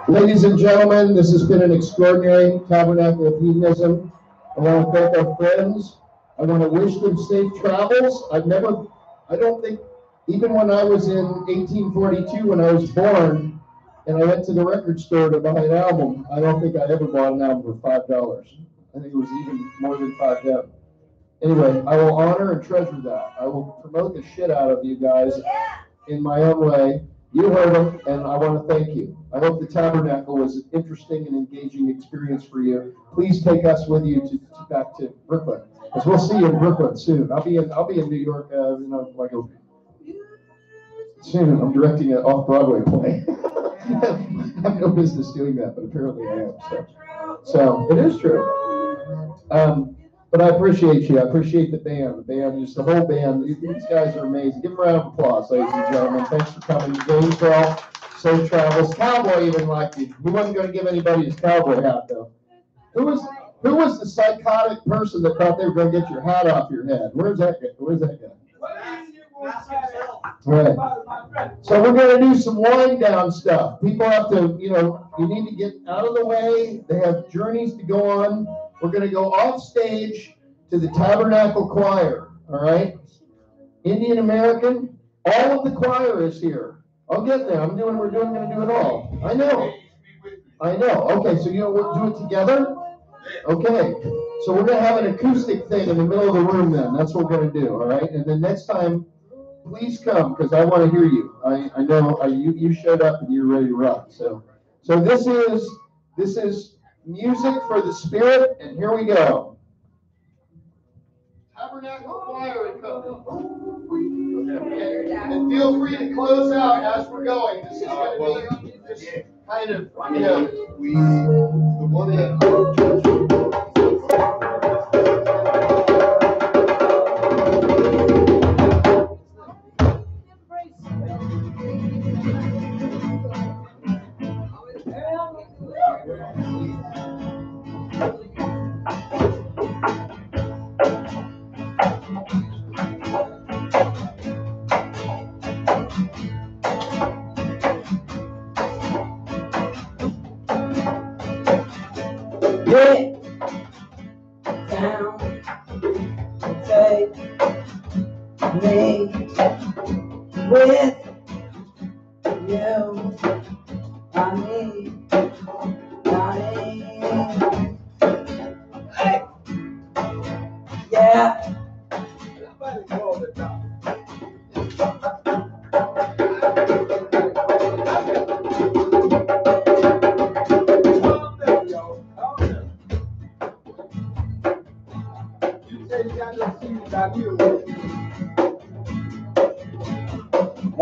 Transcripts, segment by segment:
Ladies and gentlemen, this has been an extraordinary Tabernacle of Hedonism. I want to thank our friends. I want to wish them safe travels. I don't think, even when I was in 1842, when I was born, and I went to the record store to buy an album, I don't think I ever bought an album for $5. I think it was even more than $5. Anyway, I will honor and treasure that. I will promote the shit out of you guys in my own way. You heard them, and I want to thank you. I hope the Tabernacle was an interesting and engaging experience for you. Please take us with you back to Brooklyn, because we'll see you in Brooklyn soon. I'll be in New York, soon. I'm directing an off-Broadway play. I have no business doing that, but apparently I am. So it is true. But I appreciate you. I appreciate the band. Just the whole band. These guys are amazing. Give them a round of applause, ladies and gentlemen. Thanks for coming. Gainesville, safe travels. Cowboy even liked you. He wasn't going to give anybody his cowboy hat, though. Who was the psychotic person that thought they were going to get your hat off your head? Where's that guy? Right. So we're going to do some wind down stuff. People have to, you need to get out of the way. They have journeys to go on. We're going to go off stage to the Tabernacle Choir. All right. Indian American. All of the choir is here. I'll get there. We're going to do it all. I know. Okay. So we'll do it together. Okay. So we're going to have an acoustic thing in the middle of the room then. That's what we're going to do. All right. And then next time, please come, because I want to hear you. I know you showed up and you're ready to rock. So this is music for the spirit, and here we go. Tabernacle Choir and Company. Okay. And feel free to close out as we're going. This is going to be just kind of, the one that.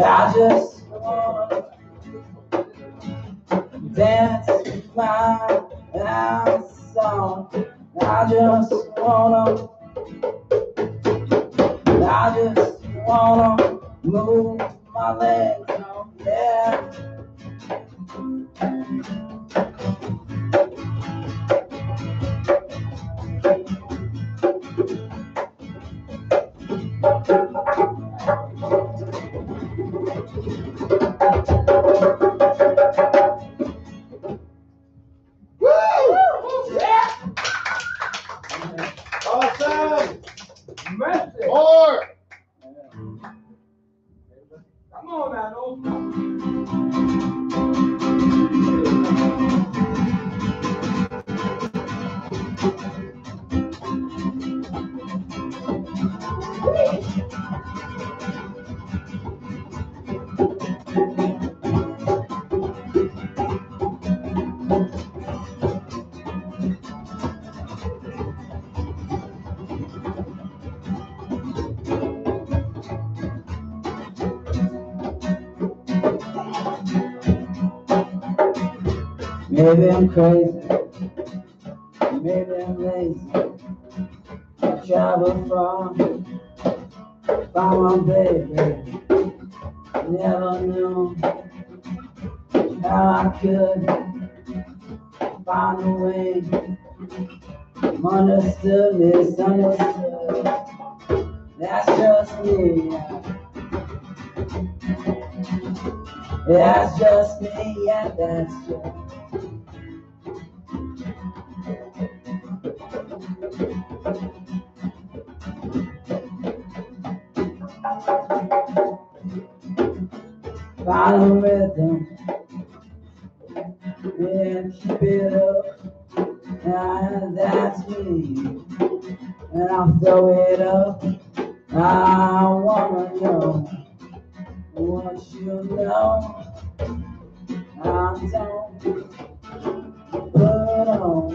I just wanna dance with my song. I just wanna move my legs. Yeah. Maybe I'm crazy, maybe I'm lazy. I travel from found my baby. Never knew how I could find a way. Understood, misunderstood. That's just me. That's just me, yeah, that's just. Find a rhythm and keep it up, and that's me. And I'll throw it up. I wanna know what you know. I don't put on.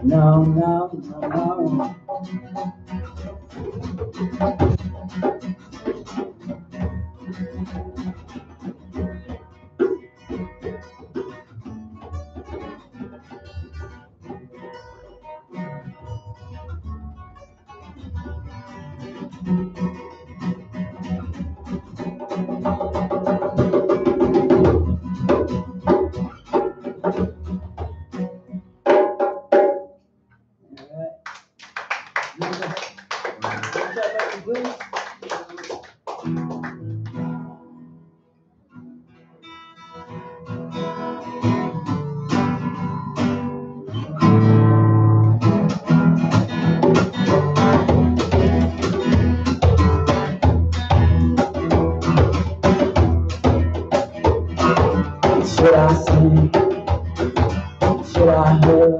No, no, no, no. Should I sing? Should I hear?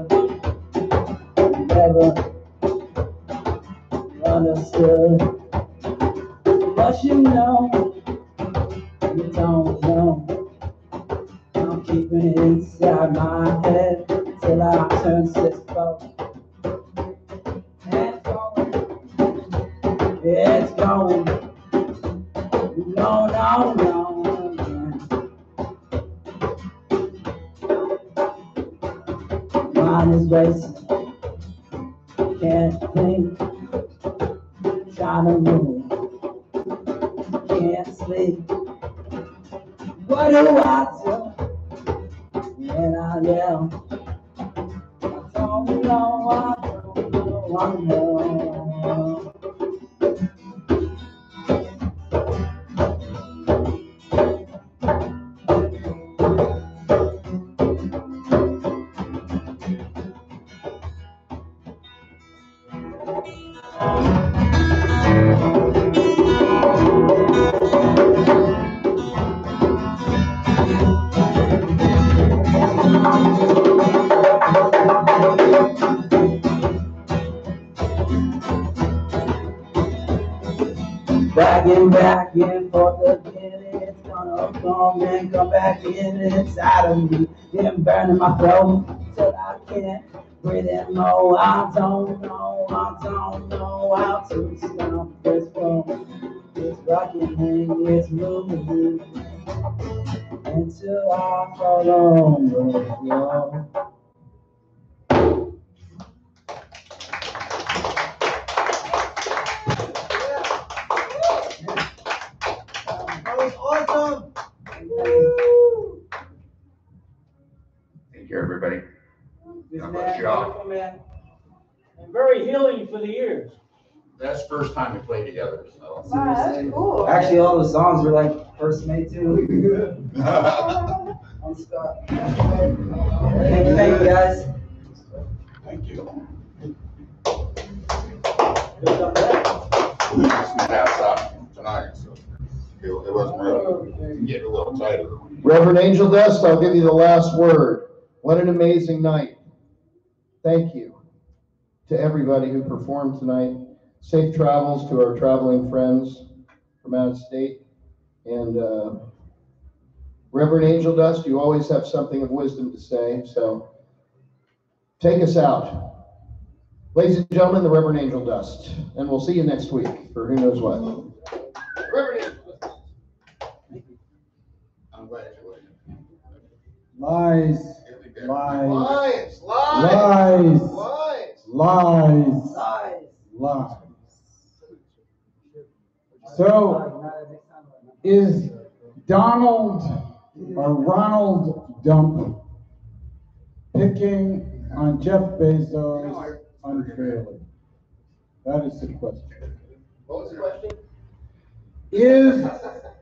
Never understood. But you know, you don't know. I'm keeping it inside my head till I turn 6'4". It's going. No, no, no. Mind is racing, can't think, trying to move, can't sleep. What do I do when I yell? I don't know, I know. Back in forth again, it's gonna come and come back in inside of me, then burning my throat till I can't breathe anymore. I don't know how to stop this flow. It's rocking and it's moving until I fall on the floor. Awesome! Thank you, everybody. God bless you all. And very healing for the ears. That's the first time we played together, so. Wow, that's cool. Actually, all the songs were like first made too. I'm Scott. Thank you guys. Thank you. We just met outside tonight, so it wasn't really getting a little tighter. Reverend Angel Dust, I'll give you the last word. What an amazing night. Thank you to everybody who performed tonight. Safe travels to our traveling friends from out of state. And Reverend Angel Dust, you always have something of wisdom to say, so take us out. Ladies and gentlemen, the Reverend Angel Dust. And we'll see you next week for who knows what. Reverend Angel Dust. I'm glad you were. Lies. Lies, Lies. lies, Lies. lies. Lies. Lies. Lies. Is Donald or Ronald Dump picking on Jeff Bezos unfairly? That is the question. What was the question? Is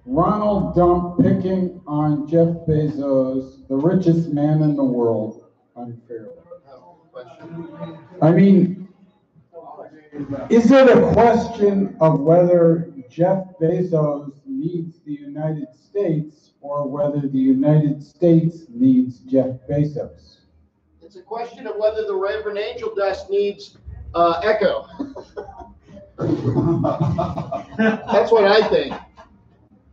Ronald Dump picking on Jeff Bezos, the richest man in the world, unfairly? I mean, is it a question of whether Jeff Bezos needs the United States or whether the United States needs Jeff Bezos? It's a question of whether the Reverend Angel Dust needs Echo. That's what I think.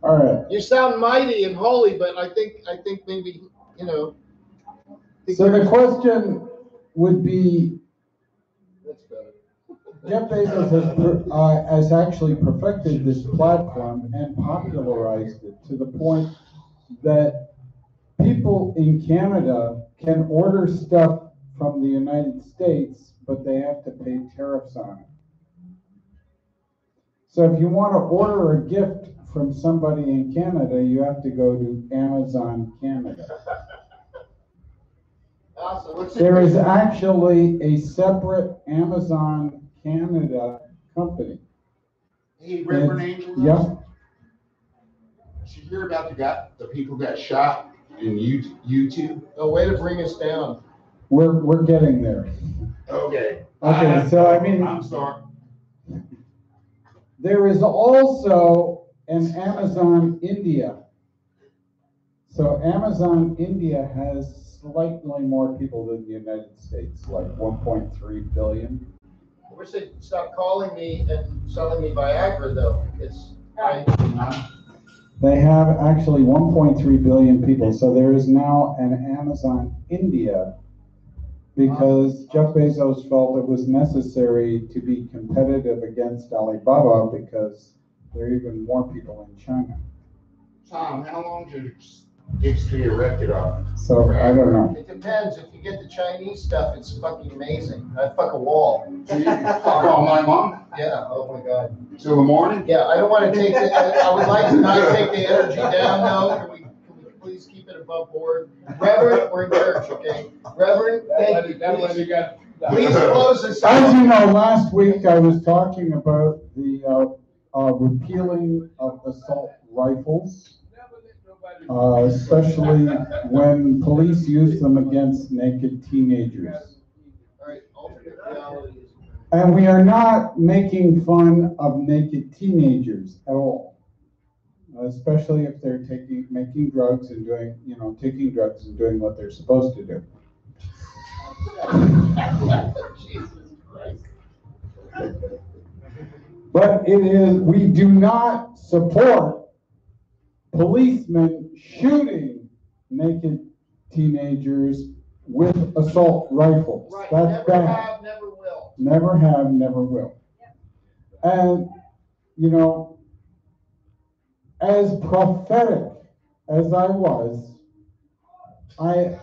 All right. You sound mighty and holy, but I think maybe, you know. So the question would be, That's better. Jeff Bezos has actually perfected this platform and popularized it to the point that people in Canada can order stuff from the United States, but they have to pay tariffs on it. So if you want to order a gift from somebody in Canada, you have to go to Amazon Canada. Awesome. There is actually a separate Amazon Canada company. Hey, Reverend Angel. Yeah. Did you hear about the people got shot in YouTube? A way to bring us down. We're getting there. Okay. Okay, so I mean, I'm sorry. there is also an Amazon India. So Amazon India has slightly more people than the United States, like 1.3 billion. I wish they'd stop calling me and selling me Viagra, though. They have actually 1.3 billion people. So there is now an Amazon India because Jeff Bezos felt it was necessary to be competitive against Alibaba because there are even more people in China. Tom, how long did it stay erected on? So I don't know. It depends. If you get the Chinese stuff, it's fucking amazing. I fuck a wall. So you fuck all night long? Yeah. Oh my God. Till the morning? Yeah. I don't want to take it. I would like to not take the energy down, though. Can we please keep it above board? Reverend, we're in church, okay? Reverend, thank you. Please close this As out. you know, last week I was talking about the repealing of assault rifles. Especially when police use them against naked teenagers. All right, alternate reality is. And we are not making fun of naked teenagers at all. Especially if they're taking drugs and taking drugs and doing what they're supposed to do. Jesus Christ. But we do not support policemen shooting naked teenagers with assault rifles. Right, That's never bad. have, never will. Never have, never will. And, as prophetic as I was, I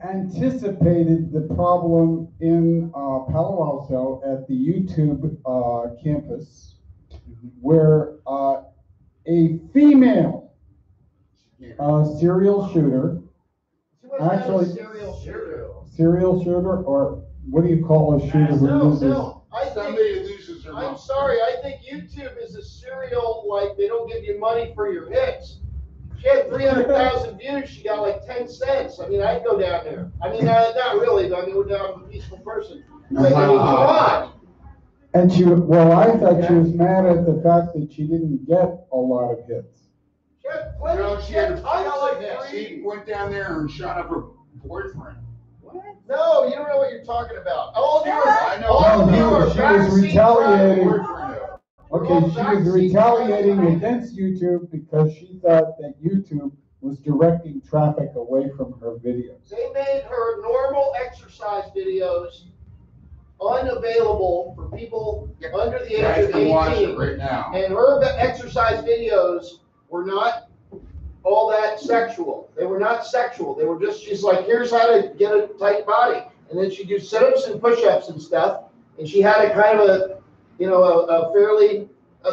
anticipated the problem in Palo Alto at the YouTube campus, where a female serial shooter, She wasn't actually a serial shooter, or what do you call a shooter who loses? No. Somebody loses their I'm mind. sorry. I think YouTube is a serial, like, they don't give you money for your hits. She had 300,000 views. She got like 10 cents. I mean, I'd go down there. I mean, not really, but I mean, we're down a peaceful person. But I mean, come on. And I thought she was mad at the fact that she didn't get a lot of hits. She had plenty. No, She had tons of hits. She went down there and shot up her boyfriend. No, you don't know what you're talking about. All of you are. I know. All of you are She was backseat retaliating. drivers. Okay, she was retaliating against YouTube because she thought that YouTube was directing traffic away from her videos. They made her normal exercise videos unavailable for people under the Guys age of can watch it 18. right now. And her exercise videos were not all that sexual. They were not sexual. They were just, she's like, here's how to get a tight body. And then she'd do sit-ups and push-ups and stuff. And she had a kind of a fairly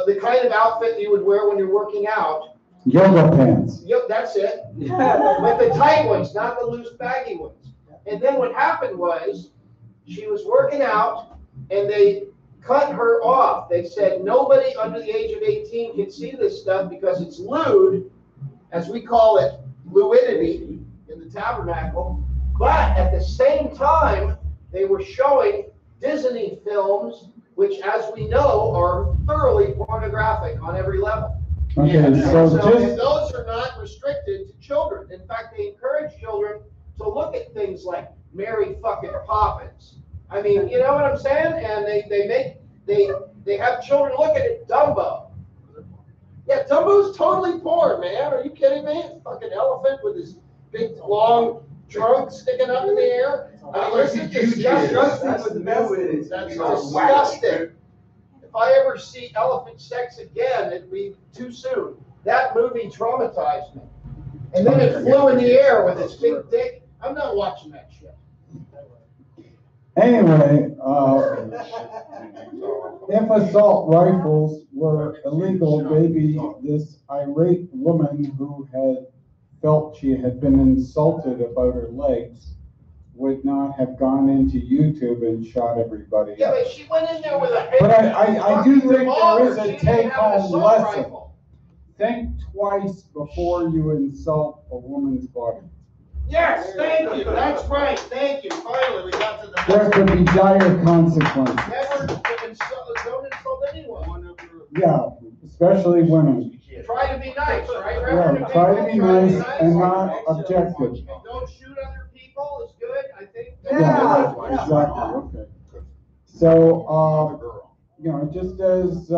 the kind of outfit you would wear when you're working out. Yoga pants. Yep, that's it. But the tight ones, not the loose baggy ones. And then what happened was, she was working out, and they cut her off. They said nobody under the age of 18 can see this stuff because it's lewd, as we call it, fluidity in the tabernacle. But at the same time, they were showing Disney films, which, as we know, are thoroughly pornographic on every level. Okay, And so and just, those are not restricted to children. In fact, they encourage children to look at things like Mary fucking Poppins. I mean, you know what I'm saying? And they have children look at it. Dumbo. Yeah, Dumbo's totally porn, man. Are you kidding me? It's a fucking elephant with his big long trunk sticking up in the air. I mean, this is disgusting. That's disgusting. If I ever see elephant sex again, it'd be too soon. That movie traumatized me. And then it flew in the air with its big dick. I'm not watching that shit. anyway, if assault rifles were illegal, maybe this irate woman who had felt she had been insulted about her legs would not have gone into YouTube and shot everybody Yeah, up. but she went in there with a But I do think there is a She didn't have an take-home assault lesson. rifle. Think twice before you insult a woman's body. Yes, thank you. That's right. Thank you. Finally, we got to the. There could be dire consequences. Never don't insult anyone. Yeah, especially women. Try to be nice, right? Yeah, Reverend? try to be nice and not objective. Don't shoot other people is good, I think. Yeah, exactly, okay. So, you know, just as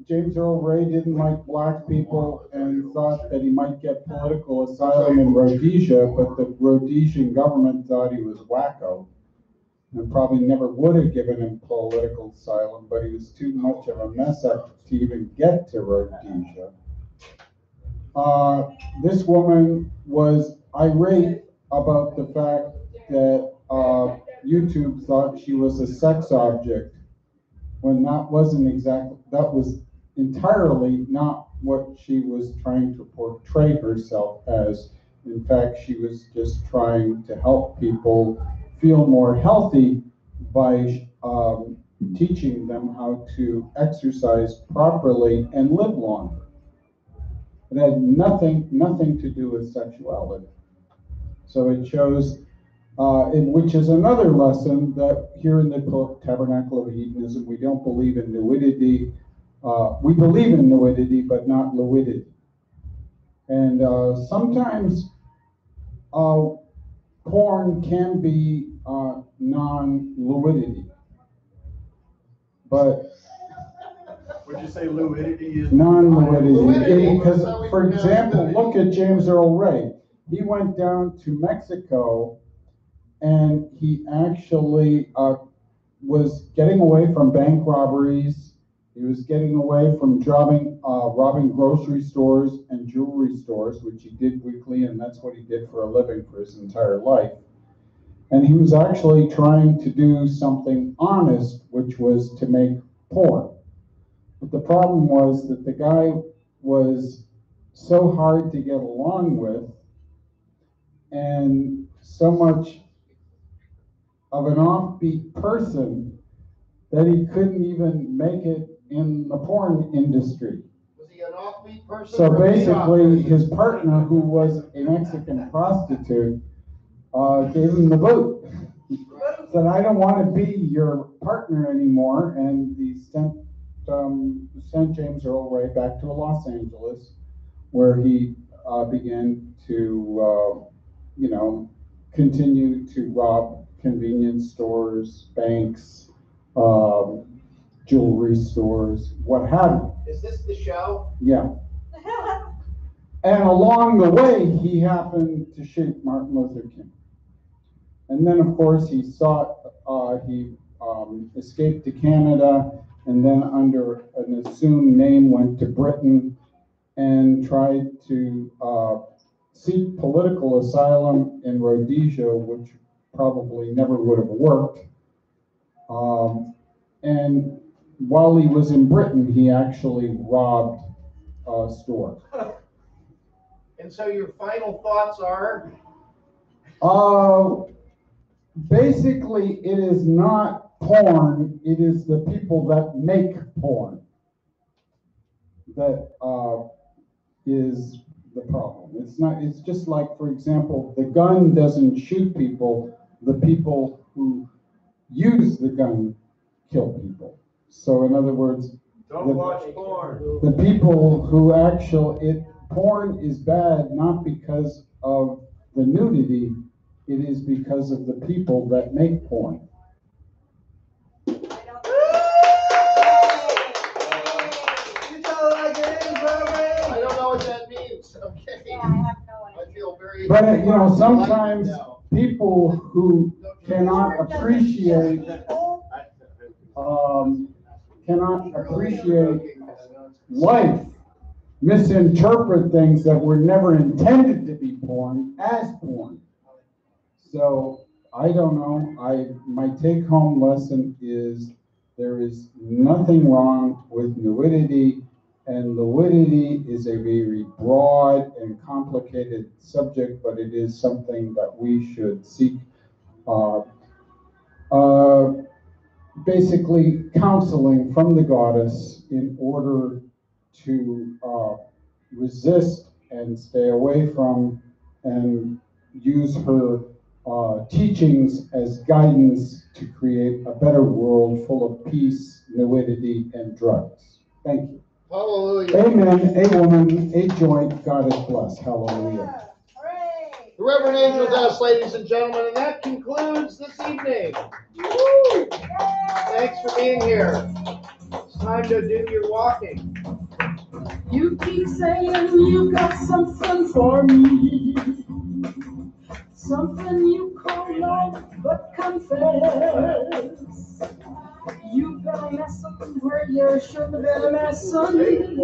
James Earl Ray didn't like black people and thought that he might get political asylum in Rhodesia, but the Rhodesian government thought he was wacko and probably never would have given him political asylum, but he was too much of a mess up to even get to Rhodesia. This woman was irate about the fact that YouTube thought she was a sex object, when that was entirely not what she was trying to portray herself as. In fact, she was just trying to help people feel more healthy by teaching them how to exercise properly and live longer. It had nothing to do with sexuality. So it shows, which is another lesson that here in the Tabernacle of Hedonism, we don't believe in nudity. We believe in nudity, but not fluidity. And sometimes porn can be non-fluidity. But Would you say fluidity is? non-fluidity, because, for example, look at James Earl Ray. He went down to Mexico and he actually was getting away from bank robberies. He was getting away from robbing grocery stores and jewelry stores, which he did weekly, and that's what he did for a living for his entire life. And he was actually trying to do something honest, which was to make porn. But the problem was that the guy was so hard to get along with and so much of an offbeat person that he couldn't even make it in the porn industry. Was he an offbeat person? So or a basically, beat-up? his partner, who was a Mexican prostitute, gave him the boot. Said, I don't want to be your partner anymore, and he sent James Earl Ray back to Los Angeles, where he began to, continue to rob convenience stores, banks, jewelry stores, what have you. Is this the show? Yeah. And along the way, he happened to shoot Martin Luther King. And then, of course, he escaped to Canada, and then under an assumed name went to Britain and tried to seek political asylum in Rhodesia, which probably never would have worked. And while he was in Britain, he actually robbed a store. And so your final thoughts are? Basically, it is not porn, it is the people that make porn that is the problem. It's just like, for example, the gun doesn't shoot people, the people who use the gun kill people. So in other words, Don't watch porn. the people who porn is bad not because of the nudity, it is because of the people that make porn. I don't know what that means, okay? Yeah, I have no idea. I feel very. But sometimes people who cannot appreciate life misinterpret things that were never intended to be porn as porn. So I don't know. My take-home lesson is there is nothing wrong with nudity, and nudity is a very broad and complicated subject, but it is something that we should seek basically counseling from the goddess in order to resist and stay away from and use her teachings as guidance to create a better world full of peace, nudity, and drugs. Thank you. Hallelujah. Amen. A woman, a joint, God is blessed. Hallelujah. Hooray! The Reverend Angel Dust, ladies and gentlemen, and that concludes this evening. Woo! Thanks for being here. It's time to do your walking. You keep saying you got something for me, something you call love, but confess. You got a mess up where you shouldn't have been a messing.